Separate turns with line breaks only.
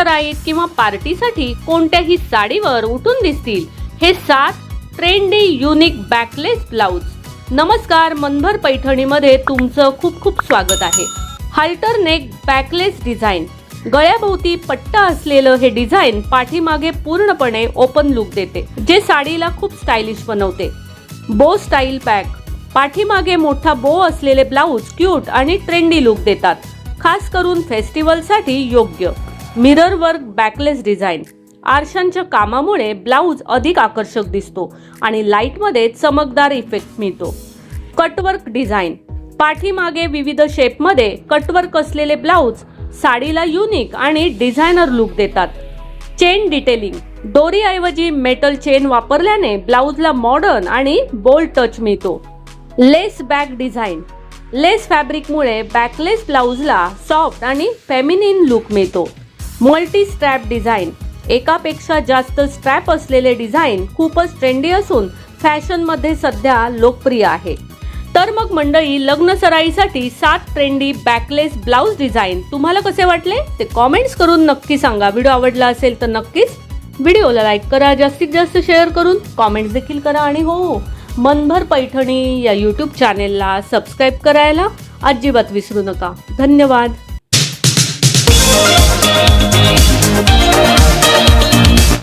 सराईत किंवा पार्टीसाठी कोणत्याही साडीवर उठून दिसतील हे 7 ट्रेंडी युनिक बॅकलेस ब्लाउज। नमस्कार, मनभर पैठणीमध्ये तुमचं खूप खूप स्वागत आहे। हाल्टर नेक बॅकलेस डिझाइन, गळ्याभोवती पट्टा असलेलं हे डिझाइन पाठीमागे पूर्णपणे ओपन लुक देते, जे साडीला खूप स्टायलिश बनवते। बो स्टाईल बॅग, पाठीमागे मोठा बो असलेले ब्लाउज क्यूट आणि ट्रेंडी लुक देतात, खास करून फेस्टिवलसाठी योग्य। मिरर वर्क बॅकलेस डिझाइन, आरशांच्या कामामुळे ब्लाउज अधिक आकर्षक दिसतो आणि लाईटमध्ये चमकदार इफेक्ट मिळतो। कटवर्क डिझाइन, पाठीमागे विविध शेपमध्ये कटवर्क असलेले ब्लाउज साडीला युनिक आणि डिझायनर लुक देतात। चेन डिटेलिंग, दोरीऐवजी मेटल चेन वापरल्याने ब्लाउजला मॉडर्न आणि बोल्ड टच मिळतो। लेस बॅग डिझाइन, लेस फॅब्रिकमुळे बॅकलेस ब्लाउजला सॉफ्ट आणि फेमिनिन लुक मिळतो। मल्टी स्ट्रॅप डिझाइन, एकापेक्षा जास्त स्ट्रॅप असलेले डिझाइन खूपच ट्रेंडी असून फॅशनमध्ये सध्या लोकप्रिय आहे। तर मग मंडळी, लग्न सराईसाठी 7 ट्रेंडी बॅकलेस ब्लाउज डिझाइन तुम्हाला कसे वाटले ते कमेंट्स करून नक्की सांगा। व्हिडिओ आवडला असेल तर नक्कीच व्हिडिओला लाईक करा, जास्तीत जास्त शेअर करून कमेंट्स देखील करा आणि हो, मनभर पैठणी या YouTube चॅनेलला सबस्क्राईब करायला अजिबात विसरू नका। धन्यवाद।